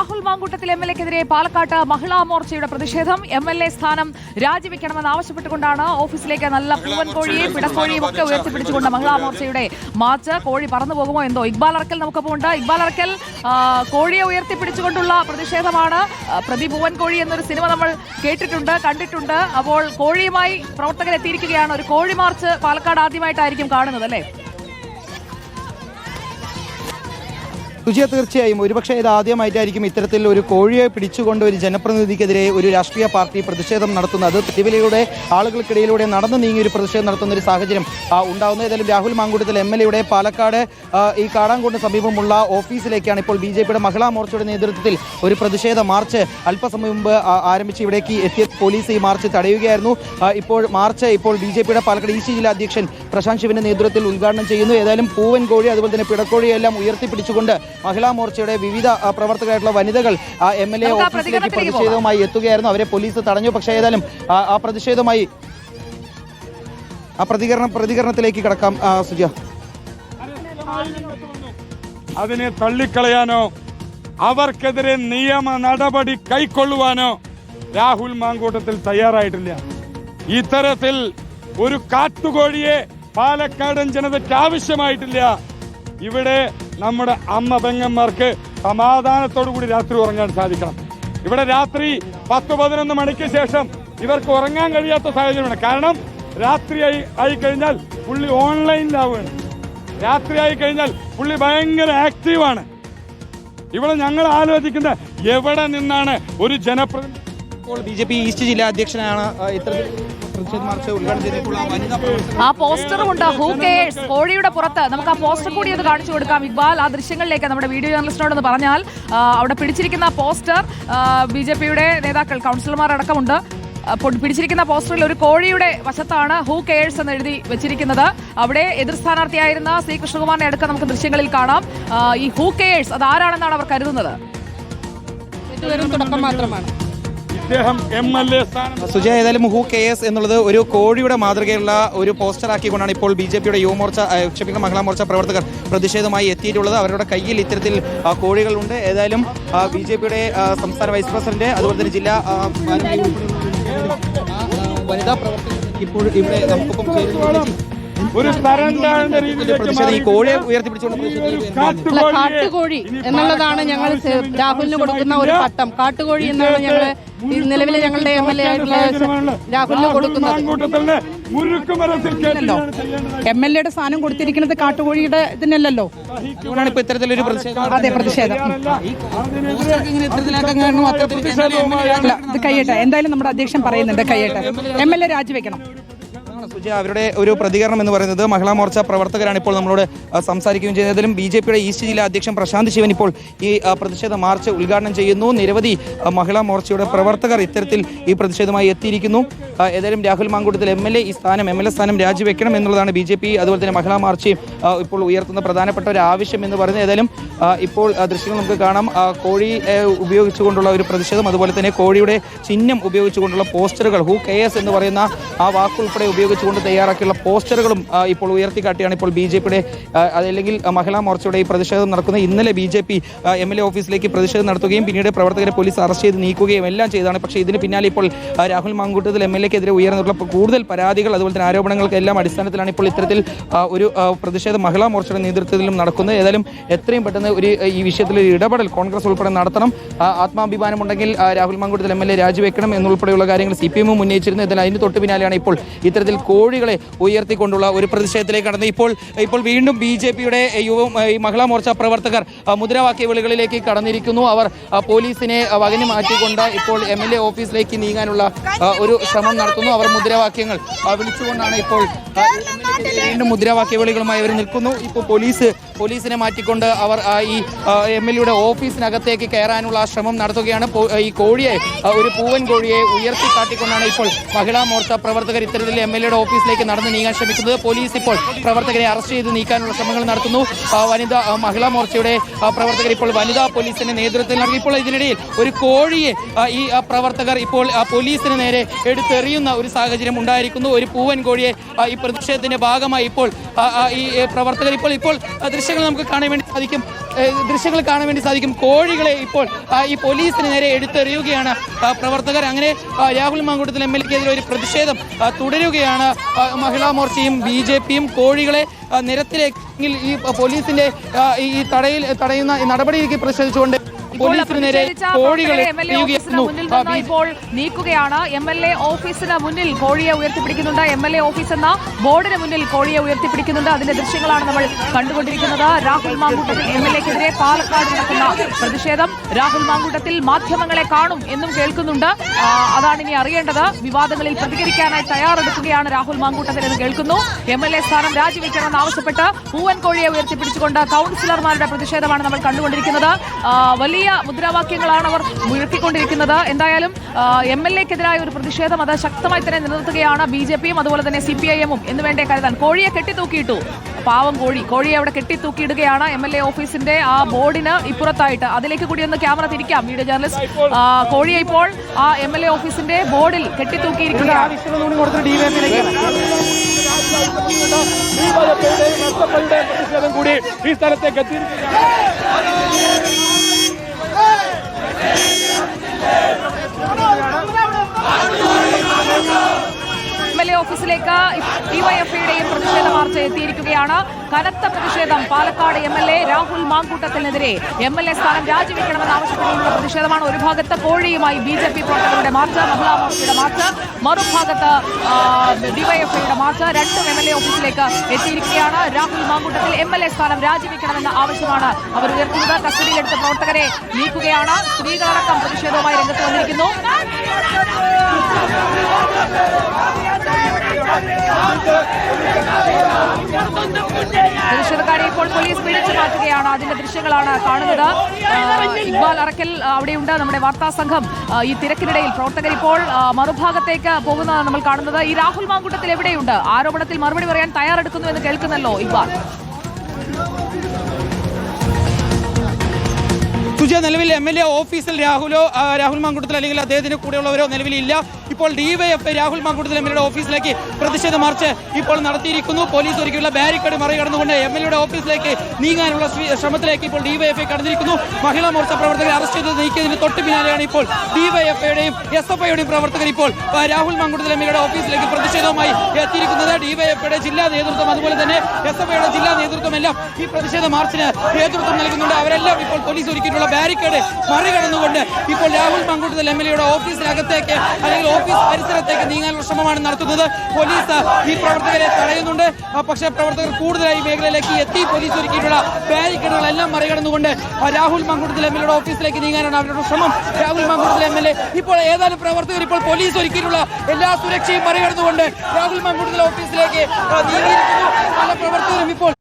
രാഹുൽ മാങ്കൂട്ടത്തിൽ എംഎൽഎക്കെതിരെ പാലക്കാട്ട് മഹിളാ മോർച്ചയുടെ പ്രതിഷേധം. എംഎൽഎ സ്ഥാനം രാജിവെക്കണമെന്ന് ആവശ്യപ്പെട്ടുകൊണ്ടാണ് ഓഫീസിലേക്ക് നല്ല പൂവൻ കോഴിയെയും പിടക്കോഴിയും ഒക്കെ ഉയർത്തിപ്പിടിച്ചുകൊണ്ട് മഹിളാ മോർച്ചയുടെ മാർച്ച്. കോഴി പറന്നു പോകുമോ എന്തോ. ഇക്ബാൽ അറക്കൽ നമുക്കൊപ്പം ഉണ്ട്. ഇക്ബാൽ അറക്കൽ, കോഴിയെ ഉയർത്തിപ്പിടിച്ചുകൊണ്ടുള്ള പ്രതിഷേധമാണ്. പ്രതി പൂവൻ കോഴി എന്നൊരു സിനിമ നമ്മൾ കേട്ടിട്ടുണ്ട്, കണ്ടിട്ടുണ്ട്. അപ്പോൾ കോഴിയുമായി പ്രവർത്തകർ എത്തിയിരിക്കുകയാണ്. ഒരു കോഴി മാർച്ച് പാലക്കാട് ആദ്യമായിട്ടായിരിക്കും കാണുന്നത് അല്ലേ? സുജിയ, തീർച്ചയായും ഒരുപക്ഷെ ഇത് ആദ്യമായിട്ടായിരിക്കും ഇത്തരത്തിൽ ഒരു കോഴിയെ പിടിച്ചുകൊണ്ട് ഒരു ജനപ്രതിനിധിക്കെതിരെ ഒരു രാഷ്ട്രീയ പാർട്ടി പ്രതിഷേധം നടത്തുന്നത്. തെരുവിലൂടെ ആളുകൾക്കിടയിലൂടെ നടന്നു നീങ്ങിയ ഒരു പ്രതിഷേധം നടത്തുന്ന ഒരു സാഹചര്യം ഉണ്ടാകുന്നത്. ഏതായാലും രാഹുൽ മാങ്കൂട്ടത്തിൽ എംഎൽഎയുടെ പാലക്കാട് ഈ കാടാങ്കോടിന് സമീപമുള്ള ഓഫീസിലേക്കാണ് ഇപ്പോൾ ബിജെപിയുടെ മഹിളാ മോർച്ചയുടെ നേതൃത്വത്തിൽ ഒരു പ്രതിഷേധ മാർച്ച് അല്പസമയം മുമ്പ് ആരംഭിച്ച് ഇവിടേക്ക് എത്തിയ പോലീസ് ഈ മാർച്ച് തടയുകയായിരുന്നു. ഇപ്പോൾ ബിജെപിയുടെ പാലക്കാട് ഈസ്റ്റ് ജില്ലാ അധ്യക്ഷൻ പ്രശാന്ത് ശിവന്റെ നേതൃത്വത്തിൽ ഉദ്ഘാടനം ചെയ്യുന്നു. ഏതായാലും പൂവൻ കോഴി അതുപോലെ തന്നെ പിടക്കോഴിയെല്ലാം ഉയർത്തിപ്പിടിച്ചുകൊണ്ട് മഹിളാ മോർച്ചയുടെ വിവിധ പ്രവർത്തകരായിട്ടുള്ള വനിതകൾ എംഎൽഎ ഓഫീസിലേക്ക് പ്രതിഷേധവുമായി എത്തുകയായിരുന്നു. അവരെ പോലീസ് തടഞ്ഞു. പക്ഷേ ഏതായാലും ആ പ്രതികരണത്തിലേക്ക് കടക്കാം. സുജ, അതിനെ തള്ളിക്കളയാനോ അവർക്കെതിരെ നിയമ നടപടി കൈക്കൊള്ളുവാനോ രാഹുൽ മാങ്കൂട്ടത്തിൽ തയ്യാറായിട്ടില്ല. ഇത്തരത്തിൽ ഒരു കാട്ടുകോഴിയെ പാലക്കാടൻ ജനതയ്ക്ക് ആവശ്യമായിട്ടില്ല. ഇവിടെ നമ്മുടെ അമ്മ പെങ്ങന്മാർക്ക് സമാധാനത്തോടുകൂടി രാത്രി ഉറങ്ങാൻ സാധിക്കണം. ഇവിടെ രാത്രി 10-11 മണിക്ക് ശേഷം ഇവർക്ക് ഉറങ്ങാൻ കഴിയാത്ത സാഹചര്യമാണ്. കാരണം രാത്രിയായി കഴിഞ്ഞാൽ പുള്ളി ഓൺലൈനിലാവുകയാണ്. രാത്രിയായി കഴിഞ്ഞാൽ പുള്ളി ഭയങ്കര ആക്റ്റീവാണ്. ഇവിടെ ഞങ്ങൾ ആലോചിക്കുന്ന എവിടെ നിന്നാണ് ഒരു ജനപ്രതിനിധി. ബിജെപി ഈസ്റ്റ് ജില്ലാ അധ്യക്ഷനാണ് ആ പോസ്റ്ററും ഉണ്ട്. ഹൂ കെയേഴ്സ് കോഴിയുടെ പുറത്ത്. നമുക്ക് ആ പോസ്റ്റർ കൂടി ഒന്ന് കാണിച്ചു കൊടുക്കാം ഇക്ബാൽ. ആ ദൃശ്യങ്ങളിലേക്ക് നമ്മുടെ വീഡിയോ ജേർണലിസ്റ്റിനോടൊന്ന് പറഞ്ഞാൽ അവിടെ പിടിച്ചിരിക്കുന്ന പോസ്റ്റർ ബിജെപിയുടെ നേതാക്കൾ, കൗൺസിലർമാർ അടക്കമുണ്ട്. പിടിച്ചിരിക്കുന്ന പോസ്റ്ററിൽ ഒരു കോഴിയുടെ വശത്താണ് ഹൂ കെയേഴ്സ് എന്ന് എഴുതി വെച്ചിരിക്കുന്നത്. അവിടെ എതിർ സ്ഥാനാർത്ഥിയായിരുന്ന സി കൃഷ്ണകുമാറിനെ അടക്കം നമുക്ക് ദൃശ്യങ്ങളിൽ കാണാം. ഈ ഹൂ കെയേഴ്സ് അത് ആരാണെന്നാണ് അവർ കരുതുന്നത്? തുടക്കം മാത്രമാണ്. സുജ, ഏതായാലും ഹൂ കെയേഴ്സ് എന്നുള്ളത് ഒരു കോഴിയുടെ മാതൃകയുള്ള ഒരു പോസ്റ്റർ ആക്കിക്കൊണ്ടാണ് ഇപ്പോൾ ബിജെപിയുടെ മഹിളാ മോർച്ച പ്രവർത്തകർ പ്രതിഷേധമായി എത്തിയിട്ടുള്ളത്. അവരുടെ കയ്യിൽ ഇത്തരത്തിൽ കോഴികളുണ്ട്. ഏതായാലും ബിജെപിയുടെ സംസ്ഥാന വൈസ് പ്രസിഡന്റ് അതുപോലെ തന്നെ ജില്ലാ വനിതാ പ്രവർത്തകർ ഇപ്പോൾ ഇവിടെ നമുക്കൊപ്പം ചേരുന്നു. ഈ കോഴിയെ ഉയർത്തിപ്പിടിച്ചുകൊണ്ട് കാട്ടുകോഴി എന്നുള്ളതാണ് ഞങ്ങൾ രാഹുലിന് കൊടുക്കുന്ന ഒരു പട്ടം. കാട്ടുകോഴി എന്നാണ് ഞങ്ങൾ നിലവിലെ ഞങ്ങളുടെ എംഎൽഎ ആയിട്ടുള്ള രാഹുലിന് കൊടുക്കുന്നത്. എംഎൽഎയുടെ സ്ഥാനം കൊടുത്തിരിക്കുന്നത് കാട്ടുകോഴിയുടെ ഇതിനല്ലല്ലോ. ഇത്തരത്തിലൊരു അതെ, പ്രതിഷേധം. ഇത് കയ്യട്ടെ. എന്തായാലും നമ്മുടെ അധ്യക്ഷൻ പറയുന്നുണ്ട് കയ്യട്ടെ. എംഎൽഎ രാജിവെക്കണം. സുജ, അവരുടെ ഒരു പ്രതികരണം എന്ന് പറയുന്നത് മഹിളാ മോർച്ച പ്രവർത്തകരാണ് ഇപ്പോൾ നമ്മളോട് സംസാരിക്കുകയും ചെയ്യുന്നതിലും ബിജെപിയുടെ ഈസ്റ്റ് ജില്ലാ അധ്യക്ഷൻ പ്രശാന്ത് ശിവൻ ഇപ്പോൾ ഈ പ്രതിഷേധ മാർച്ച് ഉദ്ഘാടനം ചെയ്യുന്നു. നിരവധി മഹിളാ മോർച്ചയുടെ പ്രവർത്തകർ ഇത്തരത്തിൽ ഈ പ്രതിഷേധമായി എത്തിയിരിക്കുന്നു. ഏതായാലും രാഹുൽ മാങ്കൂട്ടത്തിൽ എംഎൽഎ സ്ഥാനം രാജിവെക്കണം എന്നുള്ളതാണ് ബിജെപി അതുപോലെ തന്നെ മഹിളാ മോർച്ച ഇപ്പോൾ ഉയർത്തുന്ന പ്രധാനപ്പെട്ട ഒരു ആവശ്യം എന്ന് പറയുന്നത്. ഏതായാലും ഇപ്പോൾ ദൃശ്യങ്ങൾ നമുക്ക് കാണാം. കോഴി ഉപയോഗിച്ചുകൊണ്ടുള്ള ഒരു പ്രതിഷേധം, അതുപോലെ തന്നെ കോഴിയുടെ ചിഹ്നം ഉപയോഗിച്ചുകൊണ്ടുള്ള പോസ്റ്ററുകൾ, ഹൂ കെയേഴ്സ് എന്ന് പറയുന്ന ആ വാക്കുൾപ്പെടെ ഉപയോഗിച്ചുകൊണ്ട് തയ്യാറാക്കിയുള്ള പോസ്റ്ററുകളും ഇപ്പോൾ ഉയർത്തിക്കാട്ടിയാണ് ഇപ്പോൾ ബിജെപിയുടെ അതല്ലെങ്കിൽ മഹിളാ മോർച്ചയുടെ ഈ പ്രതിഷേധം നടക്കുന്നത്. ഇന്നലെ ബിജെപി എംഎൽഎ ഓഫീസിലേക്ക് പ്രതിഷേധം നടത്തുകയും പിന്നീട് പ്രവർത്തകരെ പോലീസ് അറസ്റ്റ് ചെയ്ത് നീക്കുകയും എല്ലാം ചെയ്താണ്. പക്ഷേ ഇതിന് പിന്നാലെ ഇപ്പോൾ രാഹുൽ മാങ്കൂട്ടത്തിൽ എംഎൽഎക്കെതിരെ ഉയർന്നിട്ടുള്ള കൂടുതൽ പരാതികൾ അതുപോലെ തന്നെ ആരോപണങ്ങൾക്ക് എല്ലാം അടിസ്ഥാനത്തിലാണ് ഇപ്പോൾ ഇത്തരത്തിൽ ഒരു പ്രതിഷേധം മഹിളാ മോർച്ചയുടെ നേതൃത്വത്തിലും നടക്കുന്നത്. ഏതായാലും എത്രയും പെട്ടെന്ന് ഈ വിഷയത്തിൽ ഒരു ഇടപെടൽ കോൺഗ്രസ് ഉൾപ്പെടെ നടത്തണം. ആത്മാഭിമാനമുണ്ടെങ്കിൽ രാഹുൽ മാങ്കൂട്ടത്തിൽ എംഎൽഎ രാജിവെക്കണം എന്നുൾപ്പെടെയുള്ള കാര്യങ്ങൾ CPM മുന്നയിച്ചിരുന്നു. എന്നാൽ അതിന് തൊട്ട് പിന്നാലെയാണ് ഇപ്പോൾ ഇത്തരത്തിൽ കോഴികളെ ഉയർത്തിക്കൊണ്ടുള്ള ഒരു പ്രതിഷേധത്തിലേക്ക് കടന്നത്. ഇപ്പോൾ വീണ്ടും ബിജെപിയുടെ ഈ മഹിളാ മോർച്ച പ്രവർത്തകർ മുദ്രാവാക്യ വിളികളിലേക്ക് കടന്നിരിക്കുന്നു. അവർ പോലീസിനെ വകഞ്ഞു മാറ്റിക്കൊണ്ട് ഇപ്പോൾ എംഎൽഎ ഓഫീസിലേക്ക് നീങ്ങാനുള്ള ഒരു ശ്രമം നടത്തുന്നു. അവർ മുദ്രാവാക്യങ്ങൾ വിളിച്ചുകൊണ്ടാണ് ഇപ്പോൾ വീണ്ടും മുദ്രാവാക്യ വിളികളുമായി അവർ നിൽക്കുന്നു. ഇപ്പോൾ പോലീസിനെ മാറ്റിക്കൊണ്ട് അവർ ഈ എംഎൽഎയുടെ ഓഫീസിനകത്തേക്ക് കയറാനുള്ള ശ്രമം നടത്തുകയാണ്. ഈ കോഴിയെ, ഒരു പൂവൻ കോഴിയെ ഉയർത്തിക്കാട്ടിക്കൊണ്ടാണ് ഇപ്പോൾ മഹിളാ മോർച്ച പ്രവർത്തകർ ഇത്തരത്തിൽ എംഎൽഎയുടെ ഓഫീസിലേക്ക് നടന്ന് നീങ്ങാൻ ശ്രമിക്കുന്നത്. പോലീസ് ഇപ്പോൾ പ്രവർത്തകരെ അറസ്റ്റ് ചെയ്ത് നീക്കാനുള്ള ശ്രമങ്ങൾ നടത്തുന്നു. മഹിളാ മോർച്ചയുടെ പ്രവർത്തകർ ഇപ്പോൾ വനിതാ പോലീസിന്റെ നേതൃത്വത്തിൽ നൽകി. ഇപ്പോൾ ഇതിനിടയിൽ ഒരു കോഴിയെ ഈ പ്രവർത്തകർ ഇപ്പോൾ പോലീസിന് നേരെ എടുത്തെറിയുന്ന ഒരു സാഹചര്യം ഉണ്ടായിരിക്കുന്നു. ഒരു പൂവൻ കോഴിയെ ഈ പ്രതിഷേധത്തിന്റെ ഭാഗമായി ഇപ്പോൾ ഈ പ്രവർത്തകർ ഇപ്പോൾ ദൃശ്യങ്ങൾ നമുക്ക് കാണാൻ വേണ്ടി സാധിക്കും കോഴികളെ ഇപ്പോൾ ഈ പോലീസിന് നേരെ എടുത്തെറിയുകയാണ് പ്രവർത്തകർ. അങ്ങനെ രാഹുൽ മാങ്കൂട്ടത്തിൽ MLA-ക്കെതിരെ ഒരു പ്രതിഷേധം തുടരുകയാണ്. മഹിളാ മോർച്ചയും BJP-യും കോഴികളെ നിരത്തിലെങ്കിൽ ഈ പോലീസിന്റെ ഈ തടയുന്ന നടപടിയിലേക്ക് പ്രതിഷേധിച്ചുകൊണ്ട് പോലീസിന് നേരെ കോഴികളെ ഇപ്പോൾ നീക്കുകയാണ്. MLA ഓഫീസിന് മുന്നിൽ കോഴിയെ ഉയർത്തിപ്പിടിക്കുന്നുണ്ട്. MLA ഓഫീസ് എന്ന ബോർഡിന് മുന്നിൽ കോഴിയെ ഉയർത്തിപ്പിടിക്കുന്നുണ്ട്. അതിന്റെ ദൃശ്യങ്ങളാണ് നമ്മൾ കണ്ടുകൊണ്ടിരിക്കുന്നത്. രാഹുൽ മാങ്കൂട്ടത്തിൽ MLA-ക്കെതിരെ പാലക്കാട് നടക്കുന്ന പ്രതിഷേധം. രാഹുൽ മാങ്കൂട്ടത്തിൽ മാധ്യമങ്ങളെ കാണും എന്നും കേൾക്കുന്നുണ്ട്. അതാണ് ഇനി അറിയേണ്ടത്. വിവാദങ്ങളിൽ പ്രതികരിക്കാനായി തയ്യാറെടുക്കുകയാണ് രാഹുൽ മാങ്കൂട്ടത്തിൽ എന്ന് കേൾക്കുന്നു. MLA സ്ഥാനം രാജിവെക്കണമെന്ന് ആവശ്യപ്പെട്ട് പൂവൻ കോഴിയെ ഉയർത്തിപ്പിടിച്ചുകൊണ്ട് കൗൺസിലർമാരുടെ പ്രതിഷേധമാണ് നമ്മൾ കണ്ടുകൊണ്ടിരിക്കുന്നത്. വലിയ മുദ്രാവാക്യങ്ങളാണ് അവർ മുഴക്കിക്കൊണ്ടിരിക്കുന്നത്. എന്തായാലും MLA-ക്കെതിരായ ഒരു പ്രതിഷേധം അത് ശക്തമായി തന്നെ നിലനിർത്തുകയാണ് BJP-യും അതുപോലെ തന്നെ CPIM-ഉം എന്ന് വേണ്ടേ കരുതാൻ. കോഴിയെ കെട്ടിത്തൂക്കിയിട്ടു, പാവം കോഴിയെ അവിടെ കെട്ടിത്തൂക്കിയിടുകയാണ് MLA ഓഫീസിന്റെ ആ ബോർഡിന് ഇപ്പുറത്തായിട്ട്. അതിലേക്ക് കൂടി ഒന്ന് ക്യാമറ തിരിക്കാം വീഡിയോ ജേർണലിസ്റ്റ്. കോഴിയെ ഇപ്പോൾ ആ MLA ഓഫീസിന്റെ ബോർഡിൽ കെട്ടിത്തൂക്കിയിരിക്കുകയാണ്. കൂടി ഈ സ്ഥലത്തേക്ക് എത്തിയിരിക്കുകയാണ്. MLA ഓഫീസിലേക്ക് DYFI-യുടെയും പ്രതിഷേധ മാർച്ച് എത്തിയിരിക്കുകയാണ്. കനത്ത പ്രതിഷേധം പാലക്കാട് MLA രാഹുൽ മാങ്കൂട്ടത്തിനെതിരെ MLA സ്ഥാനം രാജിവെക്കണമെന്ന് ആവശ്യപ്പെട്ടുള്ള പ്രതിഷേധമാണ്. ഒരു ഭാഗത്ത് കോഴിയുമായി BJP പ്രവർത്തകരുടെ മാർച്ച്, മഹിളാ മോർച്ചയുടെ മാർച്ച്, മറുഭാഗത്ത് DYFI-യുടെ മാർച്ച്. രണ്ടും MLA ഓഫീസിലേക്ക് എത്തിയിരിക്കുകയാണ്. രാഹുൽ മാങ്കൂട്ടത്തിൽ MLA സ്ഥാനം രാജിവെക്കണമെന്ന ആവശ്യമാണ് അവർ ഉയർത്തുന്നത്. കസ്റ്റഡിയിലെടുത്ത പ്രവർത്തകരെ നീക്കുകയാണ്. സ്ത്രീകളടക്കം പ്രതിഷേധവുമായി രംഗത്ത് വന്നിരിക്കുന്നു. പ്രതിഷേധക്കാരെ ഇപ്പോൾ പോലീസ് പിടിച്ചു മാറ്റുകയാണ്. അതിന്റെ ദൃശ്യങ്ങളാണ് കാണുന്നത്. ഇക്ബാൽ അറക്കൽ അവിടെയുണ്ട്. നമ്മുടെ വാർത്താ സംഘം ഈ തിരക്കിനിടയിൽ പ്രവർത്തകർ ഇപ്പോൾ മറുഭാഗത്തേക്ക് പോകുന്നതാണ് നമ്മൾ കാണുന്നത്. ഈ രാഹുൽ മാങ്കൂട്ടത്തിൽ എവിടെയുണ്ട്? ആരോപണത്തിൽ മറുപടി പറയാൻ തയ്യാറെടുക്കുന്നു എന്ന് കേൾക്കുന്നല്ലോ ഇക്ബാൽ. നിലവിൽ MLA ഓഫീസിൽ രാഹുൽ മാങ്കൂട്ടത്തിൽ അല്ലെങ്കിൽ അദ്ദേഹത്തിന് കൂടെയുള്ളവരോ നിലവിലില്ല. ഇപ്പോൾ DYFI രാഹുൽ മാങ്കൂട്ടത്തിൽ MLA-യുടെ ഓഫീസിലേക്ക് പ്രതിഷേധ മാർച്ച് ഇപ്പോൾ നടത്തിയിരിക്കുന്നു. പോലീസ് ഒരുക്കിയുള്ള ബാരിക്കേഡ് മറികടന്നുകൊണ്ട് MLA-യുടെ ഓഫീസിലേക്ക് നീങ്ങാനുള്ള ശ്രമത്തിലേക്ക് ഇപ്പോൾ DYFI കടന്നിരിക്കുന്നു. മഹിളാ മോർച്ച പ്രവർത്തകരെ അറസ്റ്റ് ചെയ്ത് നീക്കിയതിന് തൊട്ട് പിന്നാലെയാണ് ഇപ്പോൾ DYFI-യുടെയും SFI-യുടെയും പ്രവർത്തകർ ഇപ്പോൾ രാഹുൽ മാങ്കൂട്ടത്തിൽ MLA-യുടെ ഓഫീസിലേക്ക് പ്രതിഷേധവുമായി എത്തിയിരിക്കുന്നത്. DYFI-യുടെ ജില്ലാ നേതൃത്വം അതുപോലെ തന്നെ SFI-യുടെ ജില്ലാ നേതൃത്വം എല്ലാം ഈ പ്രതിഷേധ മാർച്ചിന് നേതൃത്വം നൽകുന്നുണ്ട്. അവരെല്ലാം ഇപ്പോൾ പോലീസ് ഒരുക്കിയിട്ടുള്ള ബാരിക്കേഡ് മറികടന്നുകൊണ്ട് ഇപ്പോൾ രാഹുൽ മാങ്കൂട്ടത്തിൽ MLA-യുടെ ഓഫീസിനകത്തേക്ക് അല്ലെങ്കിൽ ഓഫീസ് പരിസരത്തേക്ക് നീങ്ങാനുള്ള ശ്രമമാണ് നടത്തുന്നത്. പോലീസ് ഈ പ്രവർത്തകരെ തടയുന്നുണ്ട്. പക്ഷേ പ്രവർത്തകർ കൂടുതലായി മേഖലയിലേക്ക് എത്തി. പോലീസ് ഒരുക്കിയിട്ടുള്ള ബാരിക്കേഡുകളെല്ലാം മറികടന്നുകൊണ്ട് രാഹുൽ മാങ്കൂട്ടത്തിൽ MLA-യുടെ ഓഫീസിലേക്ക് നീങ്ങാനാണ് അവരുടെ ശ്രമം. രാഹുൽ മാങ്കൂട്ടത്തിൽ MLA ഇപ്പോൾ ഏതാനും പ്രവർത്തകർ ഇപ്പോൾ പോലീസ് ഒരുക്കിയിട്ടുള്ള എല്ലാ സുരക്ഷയും മറികടന്നുകൊണ്ട് രാഹുൽ മാങ്കൂട്ടത്തിൽ ഓഫീസിലേക്ക് നീങ്ങിയിരിക്കുന്നു. പല പ്രവർത്തകരും ഇപ്പോൾ